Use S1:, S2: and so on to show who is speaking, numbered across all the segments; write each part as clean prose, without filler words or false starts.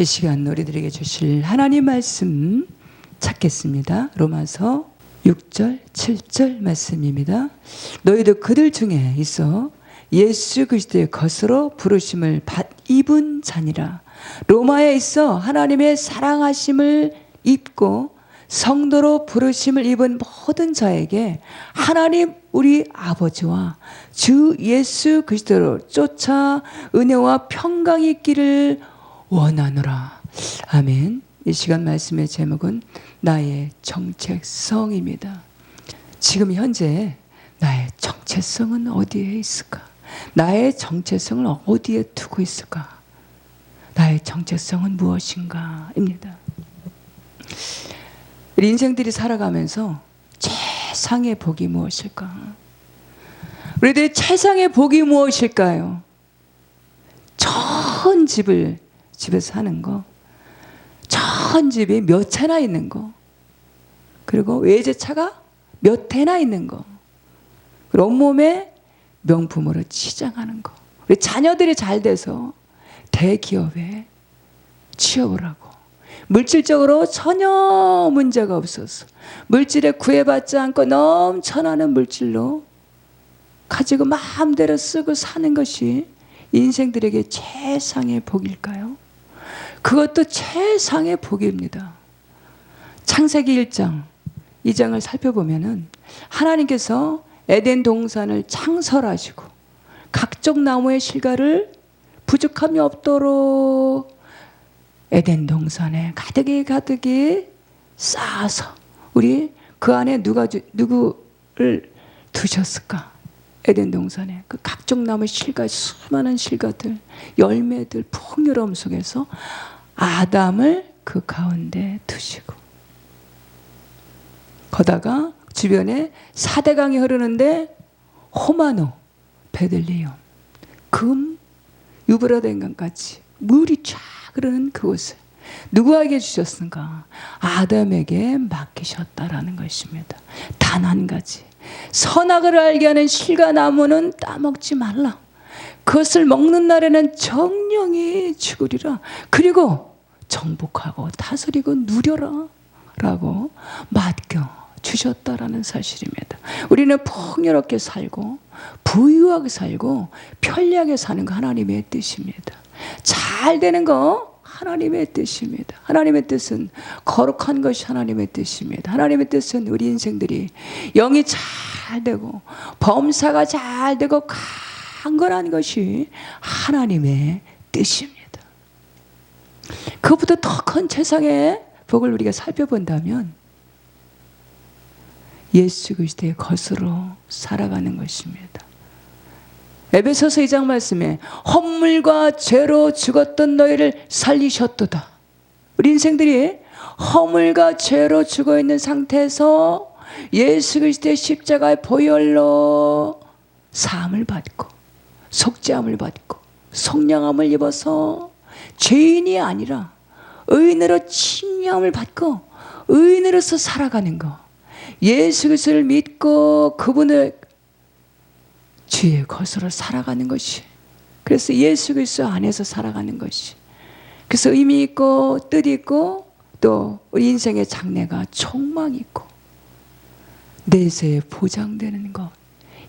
S1: 이 시간 우리들에게 주실 하나님 말씀 찾겠습니다. 로마서 6절 7절 말씀입니다. 너희도 그들 중에 있어 예수 그리스도의 것으로 부르심을 입은 자니라. 로마에 있어 하나님의 사랑하심을 입고 성도로 부르심을 입은 모든 자에게 하나님 우리 아버지와 주 예수 그리스도로 쫓아 은혜와 평강이 있기를 원하노라. 아멘. 이 시간 말씀의 제목은 나의 정체성입니다. 지금 현재 나의 정체성은 어디에 있을까? 나의 정체성을 어디에 두고 있을까? 나의 정체성은 무엇인가? 입니다. 우리 인생들이 살아가면서 최상의 복이 무엇일까? 우리들의 최상의 복이 무엇일까요? 좋은 집에서 사는 거, 좋은 집이 몇 채나 있는 거, 그리고 외제차가 몇 대나 있는 거, 그리고 온몸에 명품으로 치장하는 거, 우리 자녀들이 잘 돼서 대기업에 취업을 하고 물질적으로 전혀 문제가 없어서 물질에 구애받지 않고 넘쳐나는 물질로 가지고 마음대로 쓰고 사는 것이 인생들에게 최상의 복일까요? 그것도 최상의 복입니다. 창세기 1장 2장을 살펴보면은 하나님께서 에덴 동산을 창설하시고 각종 나무의 실과를 부족함이 없도록 에덴 동산에 가득히 쌓아서 우리 그 안에 누구를 두셨을까? 에덴 동산에 그 각종 나무의 실과, 수많은 실과들, 열매들, 풍요로움 속에서 아담을 그 가운데 두시고, 거다가 주변에 4대강이 흐르는데 호마노, 베들레헴, 금, 유브라데강까지 물이 쫙 흐르는 그곳을 누구에게 주셨는가? 아담에게 맡기셨다라는 것입니다. 단 한 가지, 선악을 알게 하는 실과 나무는 따먹지 말라. 그것을 먹는 날에는 정령이 죽으리라. 그리고 정복하고 다스리고 누려라 라고 맡겨주셨다라는 사실입니다. 우리는 풍요롭게 살고 부유하게 살고 편리하게 사는 거 하나님의 뜻입니다. 잘 되는 거 하나님의 뜻입니다. 하나님의 뜻은 거룩한 것이 하나님의 뜻입니다. 하나님의 뜻은 우리 인생들이 영이 잘 되고 범사가 잘 되고 강건한 것이 하나님의 뜻입니다. 그것보다 더 큰 세상의 복을 우리가 살펴본다면 예수 그리스도의 것으로 살아가는 것입니다. 에베소서 2장 말씀에 허물과 죄로 죽었던 너희를 살리셨도다. 우리 인생들이 허물과 죄로 죽어있는 상태에서 예수 그리스도의 십자가의 보혈로 사함을 받고 속죄함을 받고 속량함을 입어서 죄인이 아니라 의인으로 칭함을 받고 의인으로서 살아가는 것, 예수 그리스도를 믿고 그분을 주의 것으로 살아가는 것이, 그래서 예수 그리스도 안에서 살아가는 것이, 그래서 의미 있고 뜻 있고 또 우리 인생의 장래가 촉망 있고 내세에 보장되는 것,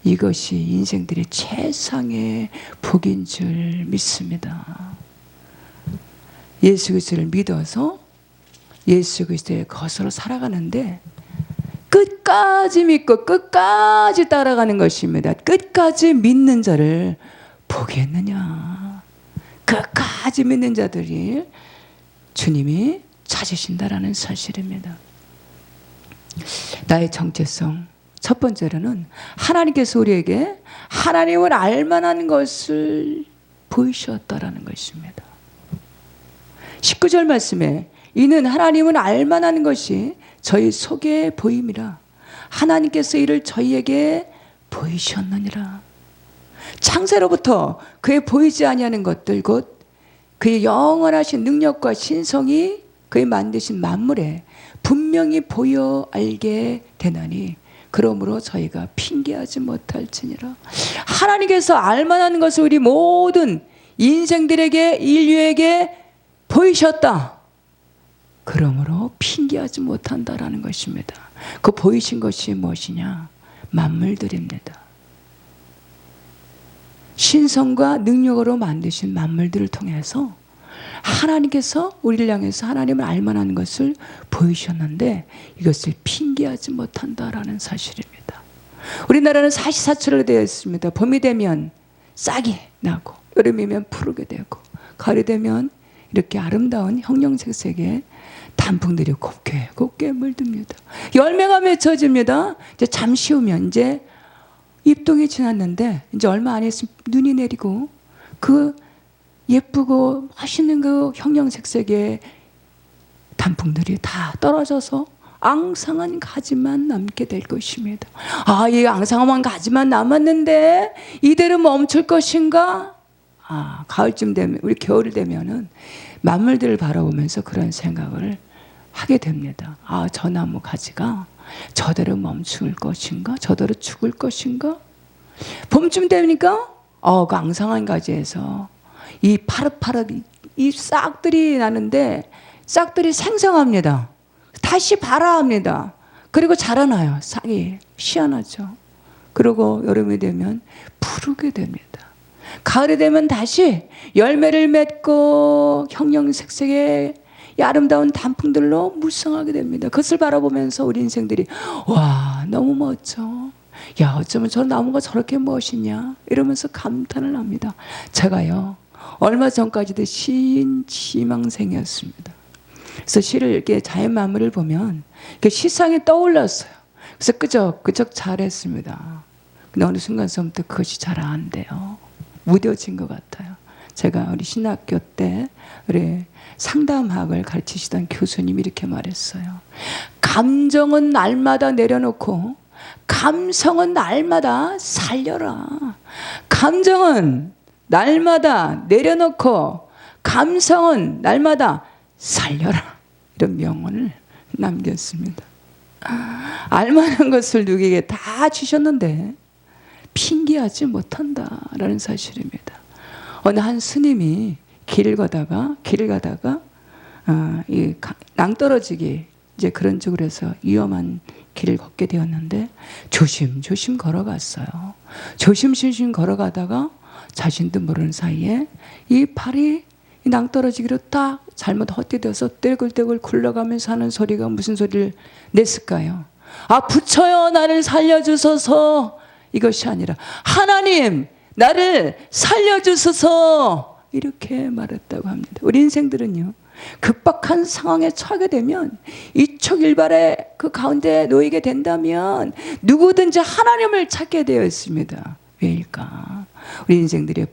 S1: 이것이 인생들의 최상의 복인 줄 믿습니다. 예수 그리스도를 믿어서 예수 그리스도의 것으로 살아가는데 끝까지 믿고 끝까지 따라가는 것입니다. 끝까지 믿는 자를 보겠느냐. 끝까지 믿는 자들이 주님이 찾으신다라는 사실입니다. 나의 정체성, 첫 번째로는 하나님께서 우리에게 하나님을 알만한 것을 보이셨다라는 것입니다. 19절 말씀에 이는 하나님은 알만한 것이 저희 속에 보임이라. 하나님께서 이를 저희에게 보이셨느니라. 창세로부터 그의 보이지 아니하는 것들, 곧 그의 영원하신 능력과 신성이 그의 만드신 만물에 분명히 보여 알게 되나니 그러므로 저희가 핑계하지 못할지니라. 하나님께서 알만한 것을 우리 모든 인생들에게, 인류에게 보이셨다. 그러므로 핑계하지 못한다라는 것입니다. 그 보이신 것이 무엇이냐? 만물들입니다. 신성과 능력으로 만드신 만물들을 통해서 하나님께서 우리를 향해서 하나님을 알만한 것을 보이셨는데 이것을 핑계하지 못한다라는 사실입니다. 우리나라는 사시사철로 되어 있습니다. 봄이 되면 싹이 나고 여름이면 푸르게 되고 가을이 되면 이렇게 아름다운 형형색색의 단풍들이 곱게 물듭니다. 열매가 맺혀집니다. 이제 잠시 후면 이제 입동이 지났는데 이제 얼마 안 있으면 눈이 내리고 그 예쁘고 맛있는 그 형형색색의 단풍들이 다 떨어져서 앙상한 가지만 남게 될 것입니다. 아, 이 앙상한 가지만 남았는데 이대로 멈출 것인가? 아, 가을쯤 되면, 우리 겨울이 되면은 만물들을 바라보면서 그런 생각을 하게 됩니다. 아, 저 나무 가지가 저대로 멈출 것인가? 저대로 죽을 것인가? 봄쯤 되니까 그 앙상한 가지에서 이 파릇파릇 이 싹들이 나는데 싹들이 생성합니다. 다시 발화합니다. 그리고 자라나요. 싹이 희한하죠. 그리고 여름이 되면 푸르게 됩니다. 가을이 되면 다시 열매를 맺고 형형색색의 이 아름다운 단풍들로 무성하게 됩니다. 그것을 바라보면서 우리 인생들이 와, 너무 멋져. 야, 어쩌면 저 나무가 저렇게 멋있냐 이러면서 감탄을 합니다. 제가요 얼마 전까지도 시인 지망생이었습니다. 그래서 시를 이렇게 자연 만물을 보면 시상이 떠올랐어요. 그래서 끄적끄적 잘했습니다. 근데 어느 순간서부터 그것이 잘 안 돼요. 무뎌진 것 같아요. 제가 우리 신학교 때 우리 상담학을 가르치시던 교수님이 이렇게 말했어요. 감정은 날마다 내려놓고 감성은 날마다 살려라. 감정은 날마다 내려놓고 감성은 날마다 살려라. 이런 명언을 남겼습니다. 알만한 것을 누구에게 다 주셨는데 핑계하지 못한다라는 사실입니다. 어느 한 스님이 길을 가다가 이 낭떠러지기 이제 그런 쪽으로 해서 위험한 길을 걷게 되었는데 조심조심 걸어갔어요. 조심조심 걸어가다가 자신도 모르는 사이에 이 팔이 이 낭떠러지기로 딱 잘못 헛디뎌서 떼굴떼굴 굴러가면서 하는 소리가 무슨 소리를 냈을까요? 아, 부처여 나를 살려주소서. 이것이 아니라 하나님 나를 살려주소서 이렇게 말했다고 합니다. 우리 인생들은요 급박한 상황에 처하게 되면 일촉일발의 그 가운데 놓이게 된다면 누구든지 하나님을 찾게 되어 있습니다. 왜일까? 우리 인생들의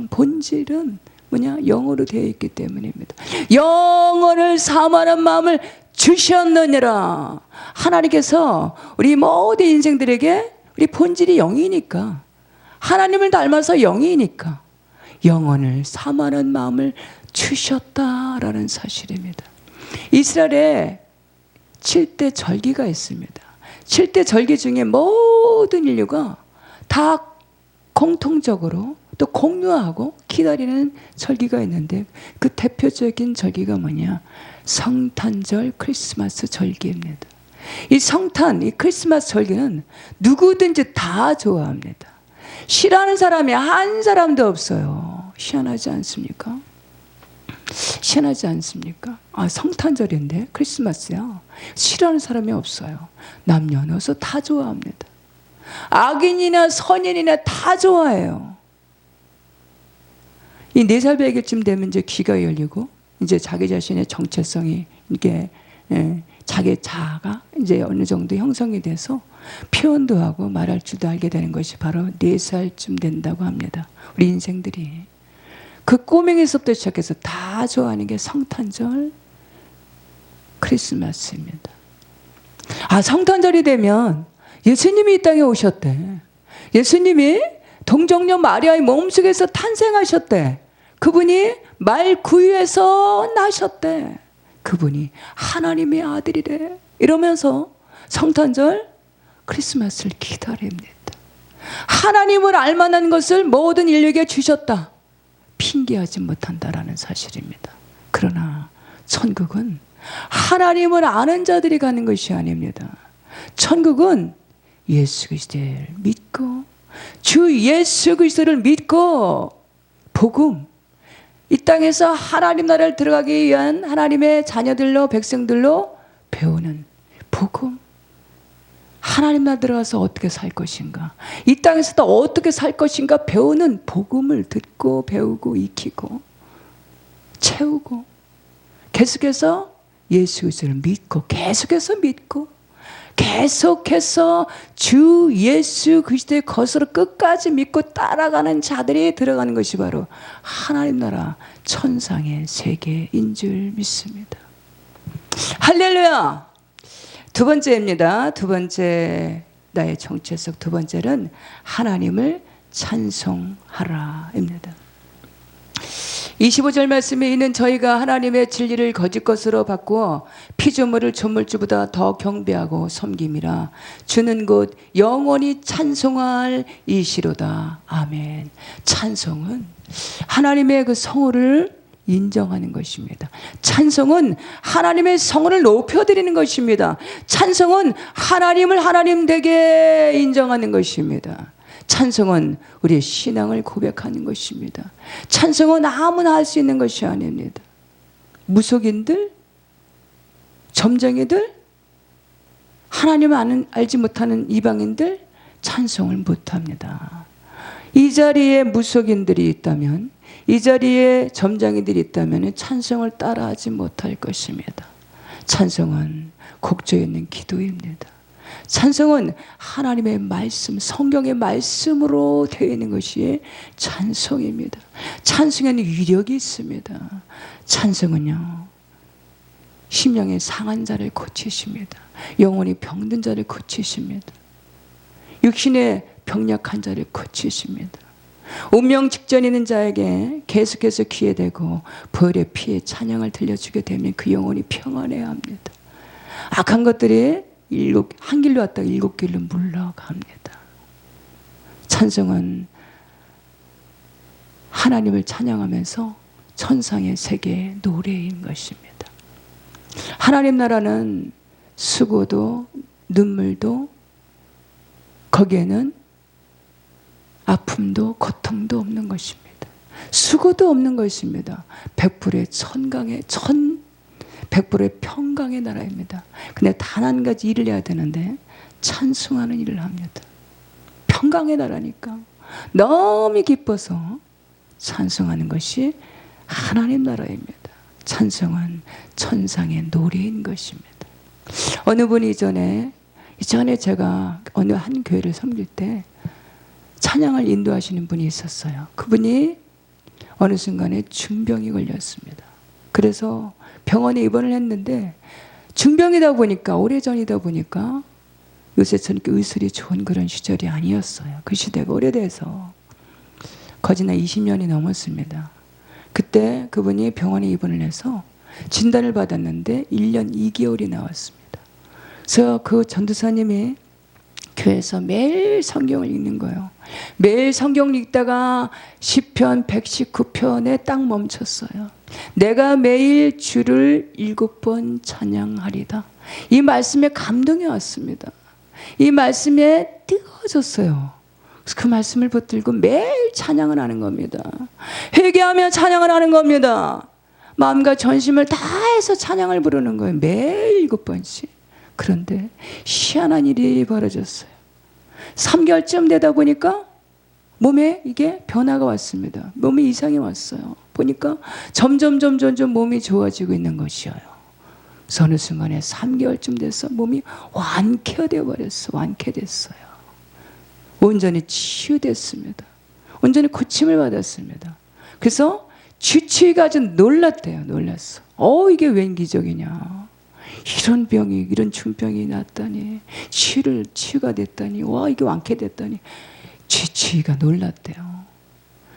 S1: 본질은 뭐냐? 영으로 되어 있기 때문입니다. 영혼을 사모하는 마음을 주셨느니라. 하나님께서 우리 모든 인생들에게 우리 본질이 영이니까 하나님을 닮아서 영이니까 영혼을 사모하는 마음을 주셨다라는 사실입니다. 이스라엘에 7대 절기가 있습니다. 7대 절기 중에 모든 인류가 다 공통적으로 또 공유하고 기다리는 절기가 있는데 그 대표적인 절기가 뭐냐? 성탄절 크리스마스 절기입니다. 이 성탄, 이 크리스마스 절기는 누구든지 다 좋아합니다. 싫어하는 사람이 한 사람도 없어요. 희한하지 않습니까? 희한하지 않습니까? 아, 성탄절인데 크리스마스야. 싫어하는 사람이 없어요. 남녀노소 다 좋아합니다. 악인이나 선인이나 다 좋아해요. 이 4살 배기쯤 되면 이제 귀가 열리고 이제 자기 자신의 정체성이 이게 자기 자아가 이제 어느 정도 형성이 돼서 표현도 하고 말할 줄도 알게 되는 것이 바로 4살쯤 된다고 합니다. 우리 인생들이 그 꼬맹이서부터 시작해서 다 좋아하는 게 성탄절 크리스마스입니다. 아, 성탄절이 되면 예수님이 이 땅에 오셨대. 예수님이 동정녀 마리아의 몸속에서 탄생하셨대. 그분이 말 구유에서 나셨대. 그분이 하나님의 아들이래. 이러면서 성탄절 크리스마스를 기다립니다. 하나님을 알만한 것을 모든 인류에게 주셨다. 핑계하지 못한다라는 사실입니다. 그러나 천국은 하나님을 아는 자들이 가는 것이 아닙니다. 천국은 예수 그리스도를 믿고 주 예수 그리스도를 믿고 복음, 이 땅에서 하나님 나라를 들어가기 위한 하나님의 자녀들로 백성들로 배우는 복음, 하나님 나라 들어가서 어떻게 살 것인가, 이 땅에서도 어떻게 살 것인가 배우는 복음을 듣고 배우고 익히고 채우고 계속해서 예수 그리스도를 믿고 계속해서 믿고 계속해서 주 예수 그리스도의 것으로 끝까지 믿고 따라가는 자들이 들어가는 것이 바로 하나님 나라 천상의 세계인 줄 믿습니다. 할렐루야. 두 번째입니다. 두 번째, 나의 정체성 두 번째는 하나님을 찬송하라입니다. 25절 말씀에 있는 저희가 하나님의 진리를 거짓 것으로 바꾸어 피조물을 조물주보다 더 경배하고 섬김이라. 주는 곧 영원히 찬송할 이시로다. 아멘. 찬송은 하나님의 그 성호를 인정하는 것입니다. 찬송은 하나님의 성호를 높여드리는 것입니다. 찬송은 하나님을 하나님 되게 인정하는 것입니다. 찬송은 우리의 신앙을 고백하는 것입니다. 찬송은 아무나 할 수 있는 것이 아닙니다. 무속인들, 점쟁이들, 하나님을 알지 못하는 이방인들 찬송을 못합니다. 이 자리에 무속인들이 있다면, 이 자리에 점쟁이들이 있다면 찬송을 따라하지 못할 것입니다. 찬송은 곡조에 있는 기도입니다. 찬송은 하나님의 말씀, 성경의 말씀으로 되어 있는 것이 찬송입니다. 찬송에는 위력이 있습니다. 찬송은요, 심령의 상한 자를 고치십니다. 영혼이 병든 자를 고치십니다. 육신의 병약한 자를 고치십니다. 운명 직전에 있는 자에게 계속해서 귀에 대고 벌의 피에 찬양을 들려주게 되면 그 영혼이 평안해야 합니다. 악한 것들이 한 길로 왔다가 일곱 길로 물러갑니다. 찬송은 하나님을 찬양하면서 천상의 세계의 노래인 것입니다. 하나님 나라는 수고도 눈물도 거기에는 아픔도 고통도 없는 것입니다. 수고도 없는 것입니다. 100%의 평강의 나라입니다. 근데 단 한 가지 일을 해야 되는데 찬송하는 일을 합니다. 평강의 나라니까 너무 기뻐서 찬송하는 것이 하나님 나라입니다. 찬송은 천상의 노래인 것입니다. 어느 분이 이전에 제가 어느 한 교회를 섬길 때 찬양을 인도하시는 분이 있었어요. 그분이 어느 순간에 중병이 걸렸습니다. 그래서 병원에 입원을 했는데 중병이다 보니까, 오래전이다 보니까 요새처럼 의술이 좋은 그런 시절이 아니었어요. 그 시대가 오래돼서 거진 20년이 넘었습니다. 그때 그분이 병원에 입원을 해서 진단을 받았는데 1년 2개월이 나왔습니다. 그래서 그 전도사님이 교회에서 매일 성경을 읽는 거예요. 매일 성경을 읽다가 시편 119편에 딱 멈췄어요. 내가 매일 주를 7번 찬양하리다. 이 말씀에 감동이 왔습니다. 이 말씀에 뜨거워졌어요. 그래서 그 말씀을 붙들고 매일 찬양을 하는 겁니다. 회개하며 찬양을 하는 겁니다. 마음과 전심을 다해서 찬양을 부르는 거예요. 매일 7번씩. 그런데 희한한 일이 벌어졌어요. 3개월쯤 되다 보니까 몸에 이게 변화가 왔습니다. 몸에 이상이 왔어요. 보니까 점점 몸이 좋아지고 있는 것이에요. 그래서 어느 순간에 3개월쯤 돼서 몸이 완쾌되어 버렸어요. 완쾌됐어요. 온전히 치유됐습니다. 온전히 고침을 받았습니다. 그래서 주치의가 아주 놀랐대요. 놀랐어. 이게 웬 기적이냐. 이런 병이, 이런 중병이 났다니, 치유가 됐다니, 와, 이게 완쾌됐다니. 주치의가 놀랐대요.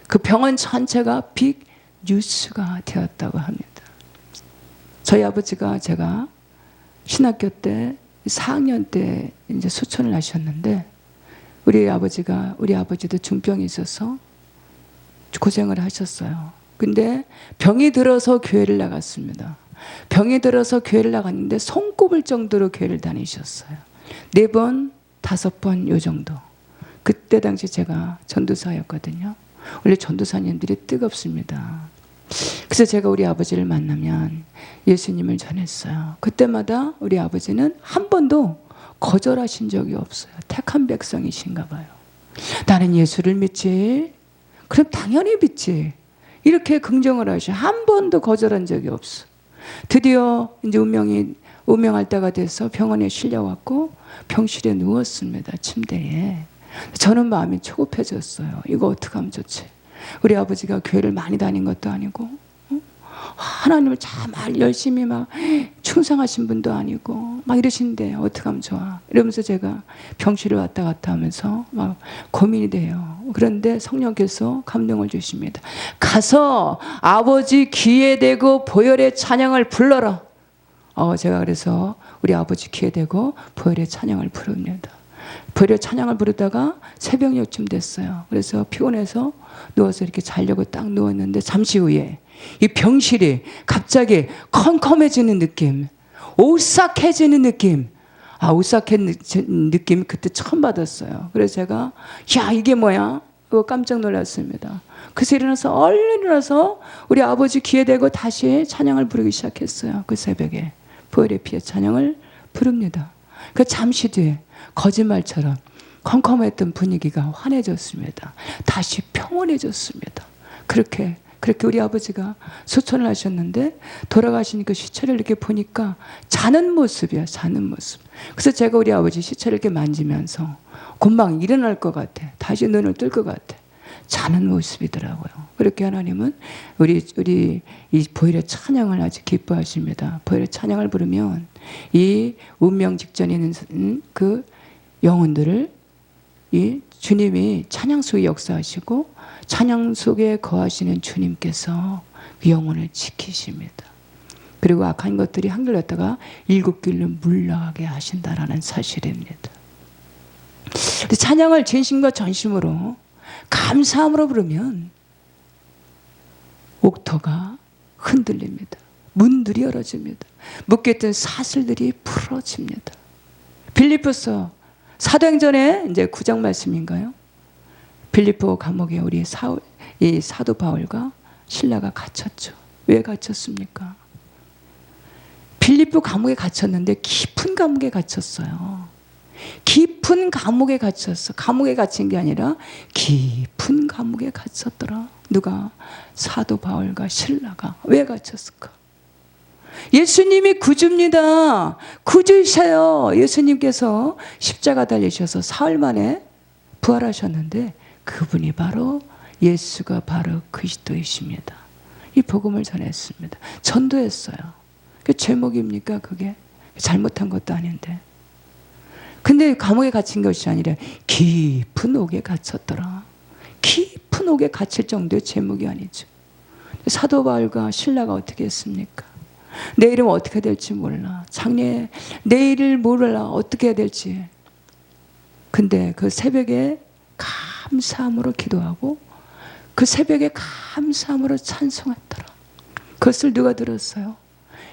S1: 그 병원 전체가 빅 뉴스가 되었다고 합니다. 저희 아버지가, 제가 신학교 때 4학년 때 이제 수천을 하셨는데, 우리 아버지도 중병이 있어서 고생을 하셨어요. 근데 병이 들어서 교회를 나갔습니다. 병이 들어서 교회를 나갔는데 손꼽을 정도로 교회를 다니셨어요. 4번, 5번 요 정도. 그때 당시 제가 전도사였거든요. 원래 전도사님들이 뜨겁습니다. 그래서 제가 우리 아버지를 만나면 예수님을 전했어요. 그때마다 우리 아버지는 한 번도 거절하신 적이 없어요. 택한 백성이신가 봐요. 나는 예수를 믿지. 그럼 당연히 믿지. 이렇게 긍정을 하셔. 한 번도 거절한 적이 없어. 드디어 이제 운명할 때가 돼서 병원에 실려왔고 병실에 누웠습니다. 침대에. 저는 마음이 초급해졌어요. 이거 어떻게 하면 좋지? 우리 아버지가 교회를 많이 다닌 것도 아니고 하나님을 참 열심히 막 충성하신 분도 아니고 막 이러신데 어떻게 하면 좋아? 이러면서 제가 병실에 왔다 갔다 하면서 막 고민이 돼요. 그런데 성령께서 감동을 주십니다. 가서 아버지 귀에 대고 보혈의 찬양을 불러라. 제가 그래서 우리 아버지 귀에 대고 보혈의 찬양을 부릅니다. 보혈의 찬양을 부르다가 새벽 6쯤 됐어요. 그래서 피곤해서 누워서 이렇게 자려고 딱 누웠는데 잠시 후에 이 병실이 갑자기 컴컴해지는 느낌, 오싹해지는 느낌. 오싹해지는 느낌 그때 처음 받았어요. 그래서 제가 야 이게 뭐야? 그거 깜짝 놀랐습니다. 그래서 얼른 일어나서 우리 아버지 귀에 대고 다시 찬양을 부르기 시작했어요. 그 새벽에 보혈의 피의 찬양을 부릅니다. 그 잠시 뒤에 거짓말처럼 컴컴했던 분위기가 환해졌습니다. 다시 평온해졌습니다. 그렇게 우리 아버지가 소천을 하셨는데 돌아가신 그 시체를 이렇게 보니까 자는 모습이야. 자는 모습. 그래서 제가 우리 아버지 시체를 이렇게 만지면서 금방 일어날 것 같아. 다시 눈을 뜰 것 같아. 자는 모습이더라고요. 그렇게 하나님은 우리 이 보혈의 찬양을 아주 기뻐하십니다. 보혈의 찬양을 부르면 이 운명 직전에 있는 그 영혼들을 이 주님이 찬양 속에 역사하시고 찬양 속에 거하시는 주님께서 그 영혼을 지키십니다. 그리고 악한 것들이 한결같다가 7길로 물러가게 하신다라는 사실입니다. 찬양을 진심과 전심으로 감사함으로 부르면 옥토가 흔들립니다. 문들이 열어집니다. 묶였던 사슬들이 풀어집니다. 빌립보서 사도행전에 이제 9장 말씀인가요? 빌립보 감옥에 우리 이 사도 바울과 실라가 갇혔죠. 왜 갇혔습니까? 빌립보 감옥에 갇혔는데 깊은 감옥에 갇혔어요. 깊은 감옥에 갇혔어. 감옥에 갇힌 게 아니라 깊은 감옥에 갇혔더라. 누가? 사도 바울과 실라가. 왜 갇혔을까? 예수님이 구주입니다. 구주이셔요. 예수님께서 십자가 달리셔서 사흘 만에 부활하셨는데 그분이 바로 예수가 바로 그리스도이십니다. 이 복음을 전했습니다. 전도했어요. 그 제목입니까? 그게 잘못한 것도 아닌데. 근데 감옥에 갇힌 것이 아니라 깊은 옥에 갇혔더라. 깊은 옥에 갇힐 정도의 제목이 아니죠. 사도 바울과 신라가 어떻게 했습니까? 내일은 어떻게 될지 몰라. 장래 내일을 몰라. 어떻게 해야 될지. 근데 그 새벽에 감사함으로 기도하고 그 새벽에 감사함으로 찬송했더라. 그것을 누가 들었어요?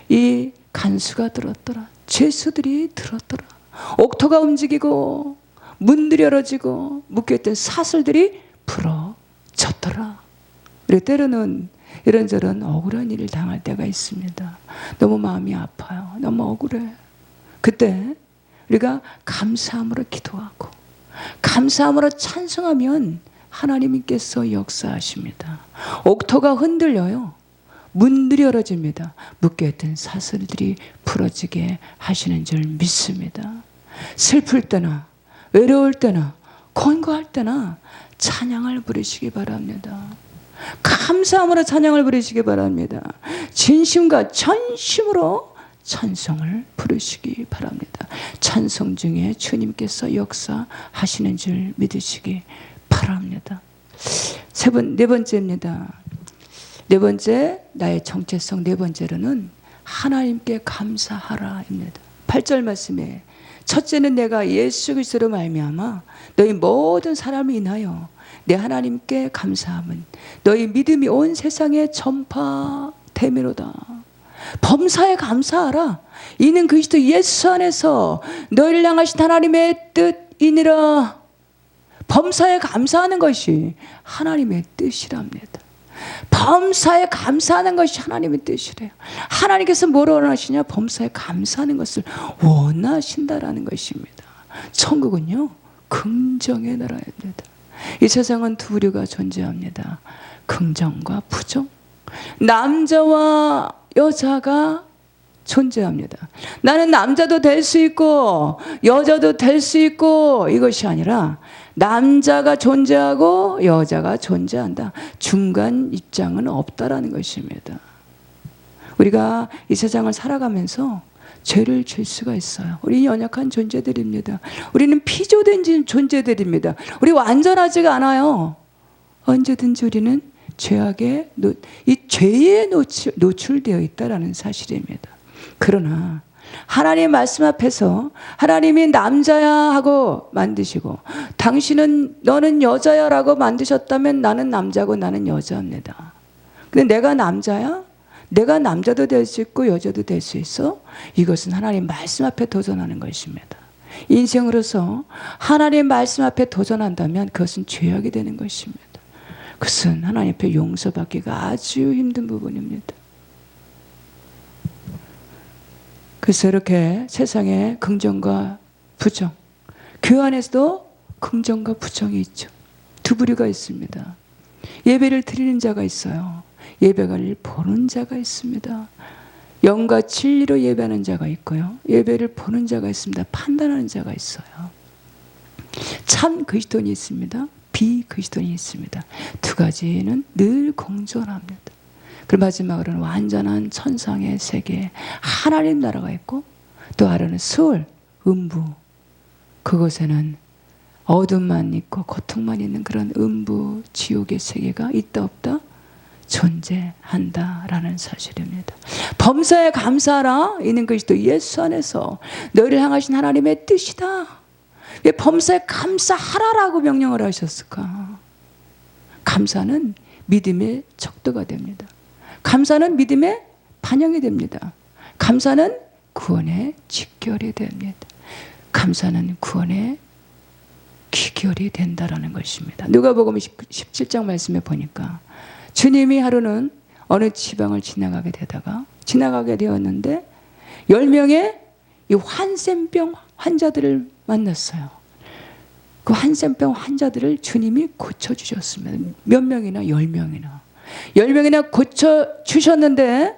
S1: 이 간수가 들었더라. 죄수들이 들었더라. 옥토가 움직이고 문들이 열어지고 묶여있던 사슬들이 풀어졌더라. 그리고 때로는 이런저런 억울한 일을 당할 때가 있습니다. 너무 마음이 아파요. 너무 억울해. 그때 우리가 감사함으로 기도하고 감사함으로 찬송하면 하나님께서 역사하십니다. 옥토가 흔들려요. 문들이 열어집니다. 묶여있던 사슬들이 풀어지게 하시는 줄 믿습니다. 슬플 때나 외로울 때나 권고할 때나 찬양을 부르시기 바랍니다. 감사함으로 찬양을 부르시기 바랍니다. 진심과 전심으로 찬송을 부르시기 바랍니다. 찬송 중에 주님께서 역사하시는 줄 믿으시기 바랍니다. 네 번째입니다. 네 번째, 나의 정체성 네 번째로는 하나님께 감사하라입니다. 8절 말씀에 첫째는 내가 예수 그리스도로 말미암아 너희 모든 사람이 인하여 내 하나님께 감사함은 너희 믿음이 온 세상에 전파되미로다. 범사에 감사하라. 이는 그리스도 예수 안에서 너희를 향하신 하나님의 뜻이니라. 범사에 감사하는 것이 하나님의 뜻이랍니다. 범사에 감사하는 것이 하나님의 뜻이래요. 하나님께서 뭘 원하시냐? 범사에 감사하는 것을 원하신다라는 것입니다. 천국은요, 긍정의 나라입니다. 이 세상은 두 부류가 존재합니다. 긍정과 부정. 남자와 여자가 존재합니다. 나는 남자도 될 수 있고 여자도 될 수 있고 이것이 아니라 남자가 존재하고 여자가 존재한다. 중간 입장은 없다라는 것입니다. 우리가 이 세상을 살아가면서 죄를 질 수가 있어요. 우리 연약한 존재들입니다. 우리는 피조된 존재들입니다. 우리 완전하지가 않아요. 언제든지 우리는 죄악에 이 죄에 노출되어 있다라는 사실입니다. 그러나 하나님 말씀 앞에서 하나님이 남자야 하고 만드시고 당신은 너는 여자야 라고 만드셨다면 나는 남자고 나는 여자입니다. 근데 내가 남자야? 내가 남자도 될 수 있고 여자도 될 수 있어? 이것은 하나님 말씀 앞에 도전하는 것입니다. 인생으로서 하나님 말씀 앞에 도전한다면 그것은 죄악이 되는 것입니다. 그것은 하나님 앞에 용서받기가 아주 힘든 부분입니다. 그래서 이렇게 세상에 긍정과 부정, 교회 안에서도 긍정과 부정이 있죠. 두 부류가 있습니다. 예배를 드리는 자가 있어요. 예배를 보는 자가 있습니다. 영과 진리로 예배하는 자가 있고요. 예배를 보는 자가 있습니다. 판단하는 자가 있어요. 참 그리스도인이 있습니다. 비그리스도인이 있습니다. 두 가지는 늘 공존합니다. 그리고 마지막으로는 완전한 천상의 세계, 하나님 나라가 있고 또 아래는 수월, 음부, 그곳에는 어둠만 있고 고통만 있는 그런 음부, 지옥의 세계가 있다 없다? 존재한다라는 사실입니다. 범사에 감사하라. 이는 그리스도 예수 안에서 너희를 향하신 하나님의 뜻이다. 왜 범사에 감사하라라고 명령을 하셨을까? 감사는 믿음의 척도가 됩니다. 감사는 믿음의 반영이 됩니다. 감사는 구원의 직결이 됩니다. 감사는 구원의 귀결이 된다라는 것입니다. 누가복음 17장 말씀에 보니까 주님이 하루는 어느 지방을 지나가게 되었는데 10명의 이 환센병 환자들을 만났어요. 그 환센병 환자들을 주님이 고쳐주셨습니다. 몇 명이나? 10명이나. 10명이나 고쳐주셨는데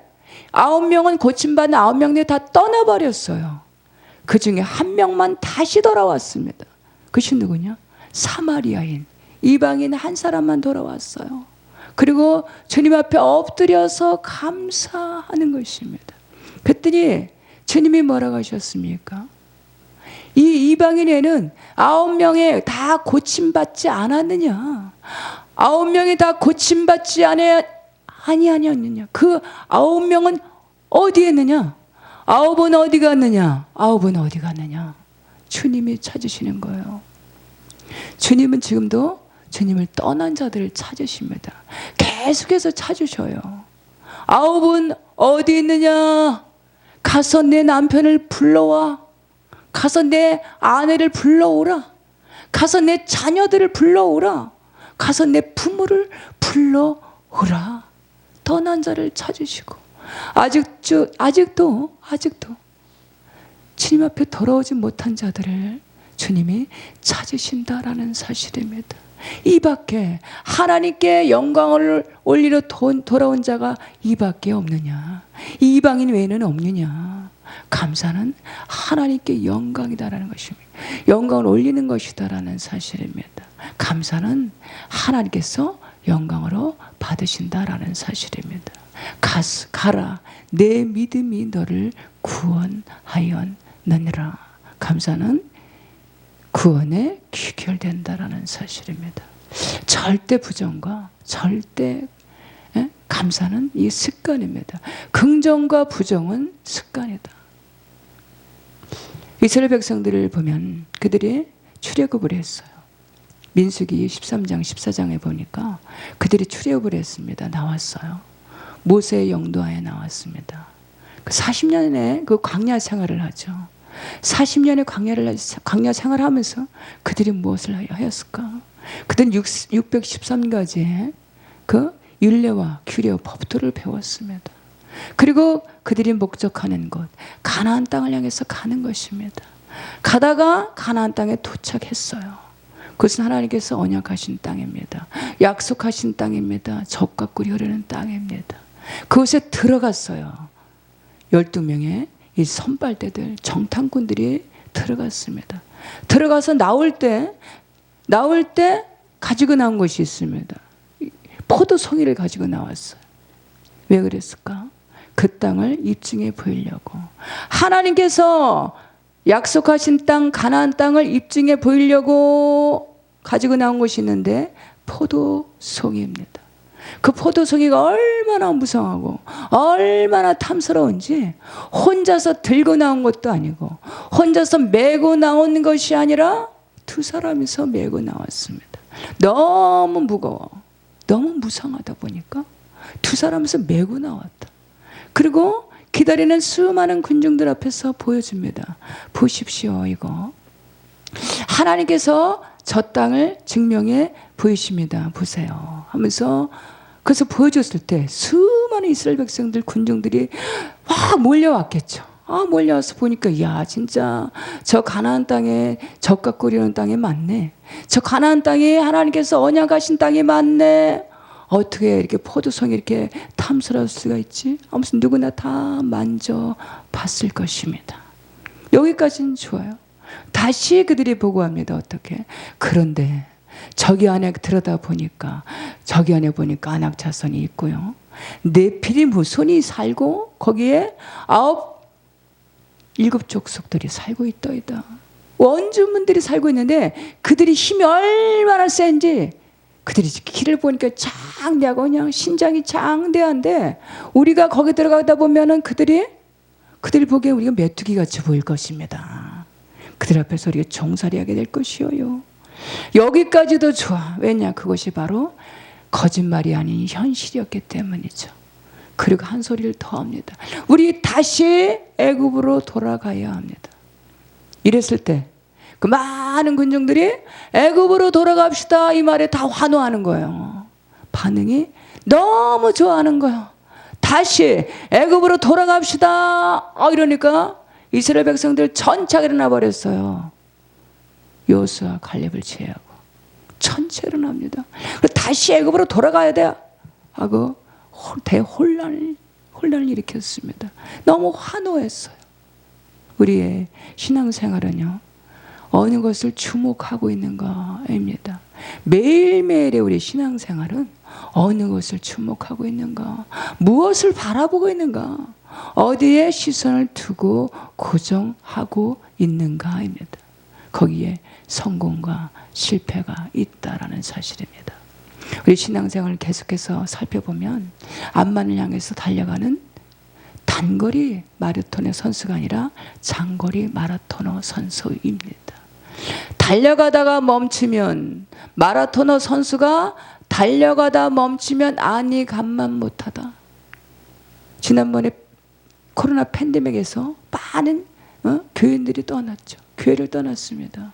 S1: 9명은 고침받은 9명이 다 떠나버렸어요. 그 중에 한 명만 다시 돌아왔습니다. 그것이 누구냐? 사마리아인, 이방인 한 사람만 돌아왔어요. 그리고 주님 앞에 엎드려서 감사하는 것입니다. 그랬더니 주님이 뭐라고 하셨습니까? 이 이방인에는 9명이 다 고침받지 않았느냐? 9명이 다 고침받지 아니었느냐? 그 9명은 어디에 있느냐? 9은 어디 갔느냐? 9은 어디 갔느냐? 주님이 찾으시는 거예요. 주님은 지금도 주님을 떠난 자들을 찾으십니다. 계속해서 찾으셔요. 9은 어디 있느냐? 가서 내 남편을 불러와. 가서 내 아내를 불러오라. 가서 내 자녀들을 불러오라. 가서 내 부모를 불러오라. 떠난 자를 찾으시고 아직도 주님 앞에 돌아오지 못한 자들을 주님이 찾으신다라는 사실입니다. 이 밖에 하나님께 영광을 올리러 돌아온 자가 이 밖에 없느냐? 이 이방인 외에는 없느냐? 감사는 하나님께 영광이다라는 것입니다. 영광을 올리는 것이다라는 사실입니다. 감사는 하나님께서 영광으로 받으신다라는 사실입니다. 가라, 내 믿음이 너를 구원하였느니라. 감사는 구원에 귀결된다라는 사실입니다. 절대 부정과 절대 감사는 이 습관입니다. 긍정과 부정은 습관이다. 이스라엘 백성들을 보면 그들이 출애굽을 했어요. 민수기 13장 14장에 보니까 그들이 출애굽을 했습니다. 나왔어요. 모세의 영도하에 나왔습니다. 그 40년의 그 광야 생활을 하죠. 40년의 광야 생활하면서 그들이 무엇을 하였을까? 그들은 613가지의 그 율례와 규례와 법도를 배웠습니다. 그리고 그들이 목적하는 곳 가나안 땅을 향해서 가는 것입니다. 가다가 가나안 땅에 도착했어요. 그것은 하나님께서 언약하신 땅입니다. 약속하신 땅입니다. 젖과 꿀이 흐르는 땅입니다. 그곳에 들어갔어요. 12명의 이 선발대들 정탐꾼들이 들어갔습니다. 들어가서 나올 때 가지고 나온 것이 있습니다. 포도송이를 가지고 나왔어요. 왜 그랬을까? 그 땅을 입증해 보이려고. 하나님께서 약속하신 땅 가나안 땅을 입증해 보이려고 가지고 나온 것이 있는데 포도송이입니다. 그 포도송이가 얼마나 무성하고 얼마나 탐스러운지 혼자서 들고 나온 것도 아니고 혼자서 메고 나온 것이 아니라 두 사람이서 메고 나왔습니다. 너무 무거워. 너무 무상하다 보니까 두 사람이서 메고 나왔다. 그리고 기다리는 수많은 군중들 앞에서 보여줍니다. 보십시오 이거. 하나님께서 저 땅을 증명해 보이십니다. 보세요 하면서 그래서 보여줬을 때 수많은 이스라엘 백성들 군중들이 와 몰려왔겠죠. 몰려와서 보니까 야 진짜 저 가나안 땅에 젖과 꿀이 흐르는 땅이 맞네. 저 가나안 땅에 하나님께서 언약하신 땅이 맞네. 어떻게 이렇게 포도송이 이렇게 탐스러울 수가 있지? 아무튼 누구나 다 만져봤을 것입니다. 여기까지는 좋아요. 다시 그들이 보고합니다. 어떻게? 그런데 저기 안에 들여다보니까 저기 안에 보니까 아낙 자손이 있고요. 네피림 후손이 살고 거기에 7 족속들이 살고 있더이다. 원주민들이 살고 있는데 그들이 힘이 얼마나 센지 그들이 키를 보니까 장대하고 그냥 신장이 장대한데 우리가 거기 들어가다 보면은 그들이 보기에 우리가 메뚜기 같이 보일 것입니다. 그들 앞에서 우리가 종살이하게 될 것이요. 여기까지도 좋아. 왜냐? 그것이 바로 거짓말이 아닌 현실이었기 때문이죠. 그리고 한 소리를 더 합니다. 우리 다시 애굽으로 돌아가야 합니다. 이랬을 때 그 많은 군중들이 애굽으로 돌아갑시다 이 말에 다 환호하는 거예요. 반응이 너무 좋아하는 거예요. 다시 애굽으로 돌아갑시다. 이러니까 이스라엘 백성들 전차가 일어나 버렸어요. 여호수아 갈렙을 제외하고 전체 일어납니다. 다시 애굽으로 돌아가야 돼 하고 대혼란을 일으켰습니다. 너무 환호했어요. 우리의 신앙생활은요 어느 것을 주목하고 있는가입니다. 매일매일의 우리 신앙생활은 어느 것을 주목하고 있는가, 무엇을 바라보고 있는가, 어디에 시선을 두고 고정하고 있는가입니다. 거기에 성공과 실패가 있다라는 사실입니다. 우리 신앙생활을 계속해서 살펴보면 암만을 향해서 달려가는 단거리 마라톤의 선수가 아니라 장거리 마라토너 선수입니다. 달려가다가 멈추면 마라토너 선수가 달려가다 멈추면 아니 간만 못하다. 지난번에 코로나 팬데믹에서 많은 교인들이 떠났죠. 교회를 떠났습니다.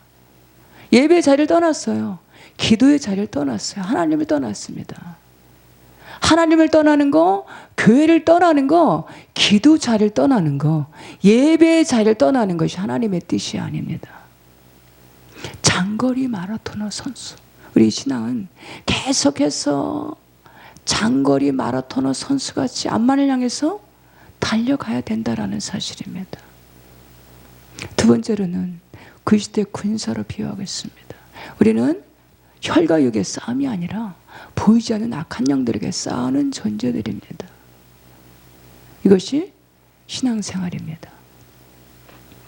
S1: 예배 자리를 떠났어요. 기도의 자리를 떠났어요. 하나님을 떠났습니다. 하나님을 떠나는 거, 교회를 떠나는 거, 기도 자리를 떠나는 거, 예배의 자리를 떠나는 것이 하나님의 뜻이 아닙니다. 장거리 마라토너 선수. 우리 신앙은 계속해서 장거리 마라토너 선수같이 암만을 향해서 달려가야 된다라는 사실입니다. 두 번째로는 그 시대 군사로 비유하겠습니다. 우리는 혈과 육의 싸움이 아니라 보이지 않는 악한 영들에게 싸우는 존재들입니다. 이것이 신앙생활입니다.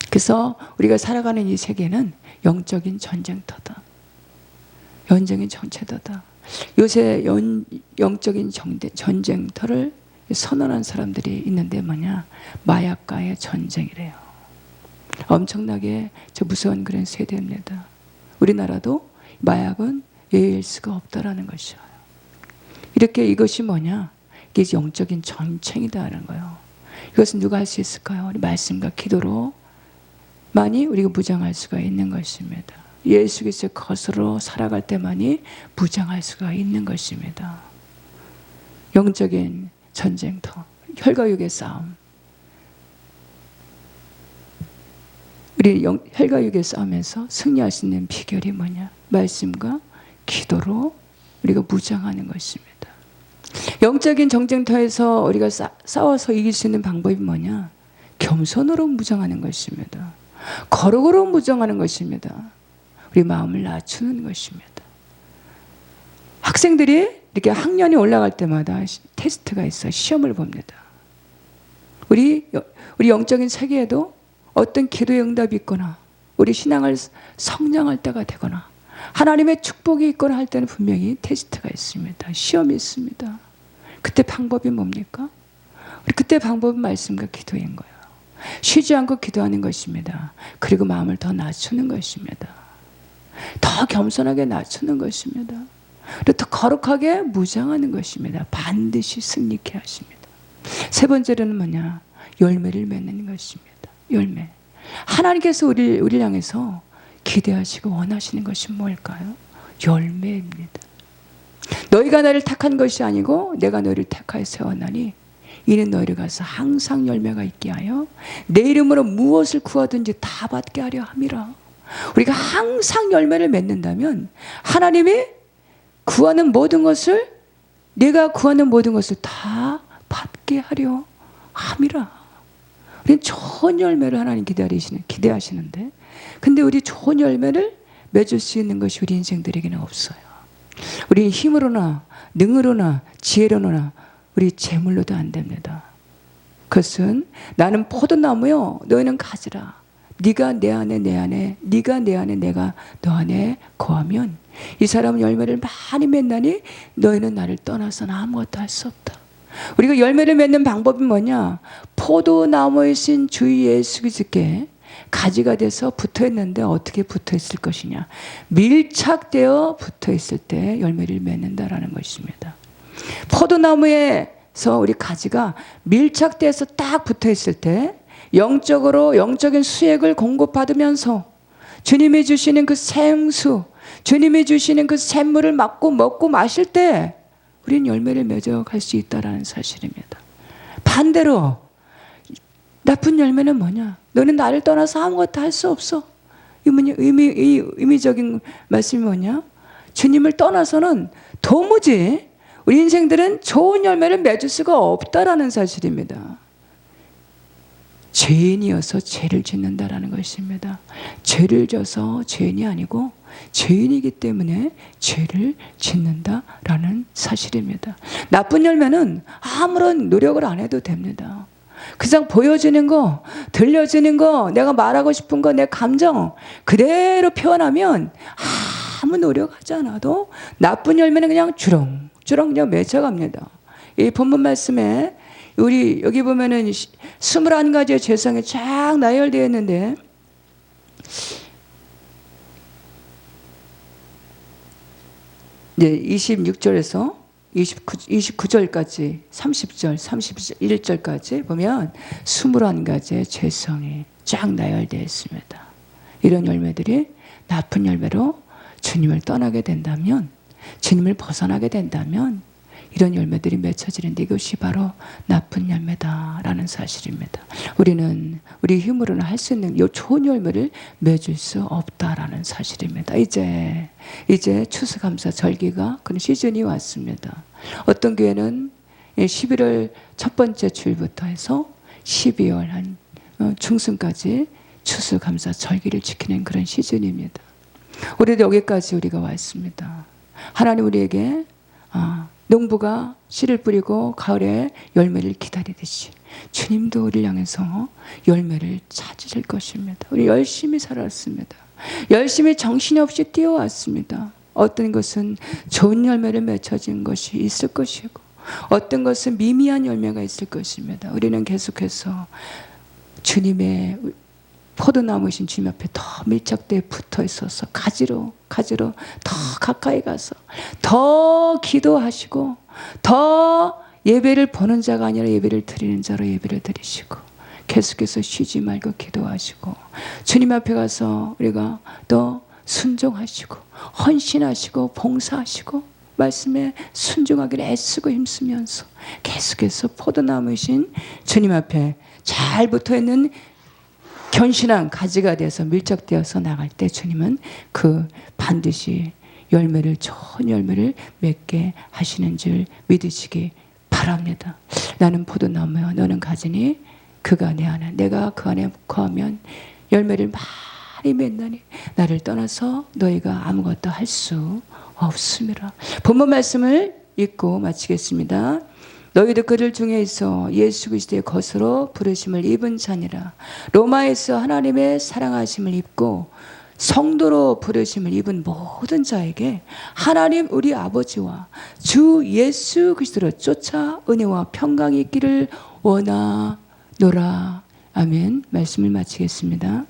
S1: 그래서 우리가 살아가는 이 세계는 영적인 전쟁터다. 영적인 전쟁터다. 요새 영적인 전쟁터를 선언한 사람들이 있는데 뭐냐? 마약과의 전쟁이래요. 엄청나게 무서운 그런 세대입니다. 우리나라도 마약은 예일 수가 없다라는 것이에요. 이렇게 이것이 뭐냐? 이게 영적인 전쟁이다라는 거예요. 이것은 누가 할 수 있을까요? 우리 말씀과 기도로 만이 우리가 무장할 수가 있는 것입니다. 예수 그리스도의 것으로 살아갈 때만이 무장할 수가 있는 것입니다. 영적인 전쟁터, 혈과 육의 싸움. 우리 혈과 육의 싸움에서 승리할 수 있는 비결이 뭐냐? 말씀과 기도로 우리가 무장하는 것입니다. 영적인 전쟁터에서 우리가 싸워서 이길 수 있는 방법이 뭐냐? 겸손으로 무장하는 것입니다. 거룩으로 무장하는 것입니다. 우리 마음을 낮추는 것입니다. 학생들이 이렇게 학년이 올라갈 때마다 테스트가 있어요. 시험을 봅니다. 우리 영적인 세계에도 어떤 기도의 응답이 있거나 우리 신앙을 성장할 때가 되거나 하나님의 축복이 있거나 할 때는 분명히 테스트가 있습니다. 시험이 있습니다. 그때 방법이 뭡니까? 그때 방법은 말씀과 기도인 거예요. 쉬지 않고 기도하는 것입니다. 그리고 마음을 더 낮추는 것입니다. 더 겸손하게 낮추는 것입니다. 그리고 더 거룩하게 무장하는 것입니다. 반드시 승리케 하십니다. 세 번째로는 뭐냐? 열매를 맺는 것입니다. 열매. 하나님께서 우리를 향해서 기대하시고 원하시는 것이 뭘까요? 열매입니다. 너희가 나를 택한 것이 아니고 내가 너희를 택하여 세웠나니 이는 너희를 가서 항상 열매가 있게 하여 내 이름으로 무엇을 구하든지 다 받게 하려 함이라. 우리가 항상 열매를 맺는다면 하나님이 구하는 모든 것을 내가 구하는 모든 것을 다 받게 하려 함이라. 우리는 좋은 열매를 하나님 기대하시는데 근데 우리 좋은 열매를 맺을 수 있는 것이 우리 인생들에게는 없어요. 우리 힘으로나 능으로나 지혜로나 우리 재물로도 안 됩니다. 그것은 나는 포도나무요 너희는 가지라. 네가 내 안에 내 안에 네가 내 안에 내가 너 안에 거하면 이 사람은 열매를 많이 맺나니 너희는 나를 떠나서는 아무것도 할 수 없다. 우리가 열매를 맺는 방법이 뭐냐? 포도나무이신 주 예수 그리스도께 가지가 돼서 붙어있는데 어떻게 붙어있을 것이냐? 밀착되어 붙어있을 때 열매를 맺는다라는 것입니다. 포도나무에서 우리 가지가 밀착돼서 딱 붙어있을 때 영적으로 영적인 수액을 공급받으면서 주님이 주시는 그 생수, 주님이 주시는 그 샘물을 먹고 마실 때 우리는 열매를 맺어갈 수 있다는 사실입니다. 반대로 나쁜 열매는 뭐냐? 너는 나를 떠나서 아무것도 할 수 없어. 의미적인 말씀이 뭐냐? 주님을 떠나서는 도무지 우리 인생들은 좋은 열매를 맺을 수가 없다라는 사실입니다. 죄인이어서 죄를 짓는다라는 것입니다. 죄를 져서 죄인이 아니고 죄인이기 때문에 죄를 짓는다라는 사실입니다. 나쁜 열매는 아무런 노력을 안 해도 됩니다. 그냥 보여지는 거, 들려지는 거, 내가 말하고 싶은 거, 내 감정 그대로 표현하면 아무 노력하지 않아도 나쁜 열매는 그냥 주렁주렁 그냥 맺혀갑니다. 이 본문 말씀에 우리 여기 보면은 21가지의 죄성이 쫙 나열되어 있는데 네, 26절에서 29절까지 30절, 31절까지 보면 21가지의 죄성이 쫙 나열되어 있습니다. 이런 열매들이 나쁜 열매로 주님을 떠나게 된다면, 주님을 벗어나게 된다면 이런 열매들이 맺혀지는데 이것이 바로 나쁜 열매다라는 사실입니다. 우리는 우리 힘으로는 할 수 있는 이 좋은 열매를 맺을 수 없다라는 사실입니다. 이제 추수감사 절기가 그런 시즌이 왔습니다. 어떤 교회는 11월 첫 번째 주일부터 해서 12월 한 중순까지 추수감사 절기를 지키는 그런 시즌입니다. 우리도 여기까지 우리가 왔습니다. 하나님 우리에게 농부가 씨를 뿌리고 가을에 열매를 기다리듯이 주님도 우리를 향해서 열매를 찾으실 것입니다. 우리 열심히 살았습니다. 열심히 정신없이 뛰어왔습니다. 어떤 것은 좋은 열매를 맺혀진 것이 있을 것이고 어떤 것은 미미한 열매가 있을 것입니다. 우리는 계속해서 주님의 포도나무신 주님 앞에 더 밀착되어 붙어 있어서 가지로 더 가까이 가서 더 기도하시고 더 예배를 보는 자가 아니라 예배를 드리는 자로 예배를 드리시고 계속해서 쉬지 말고 기도하시고 주님 앞에 가서 우리가 또 순종하시고 헌신하시고 봉사하시고 말씀에 순종하기를 애쓰고 힘쓰면서 계속해서 포도나무신 주님 앞에 잘 붙어있는 견신한 가지가 돼서 밀착되어서 나갈 때 주님은 그 반드시 좋은 열매를 맺게 하시는 줄 믿으시기 바랍니다. 나는 포도나무야 너는 가지니 그가 내 안에 내가 그 안에 거하면 열매를 많이 맺나니 나를 떠나서 너희가 아무것도 할 수 없음이라. 본문 말씀을 읽고 마치겠습니다. 너희도 그들 중에 있어 예수 그리스도의 것으로 부르심을 입은 자니라. 로마에서 하나님의 사랑하심을 입고 성도로 부르심을 입은 모든 자에게 하나님 우리 아버지와 주 예수 그리스도로 쫓아 은혜와 평강이 있기를 원하노라. 아멘. 말씀을 마치겠습니다.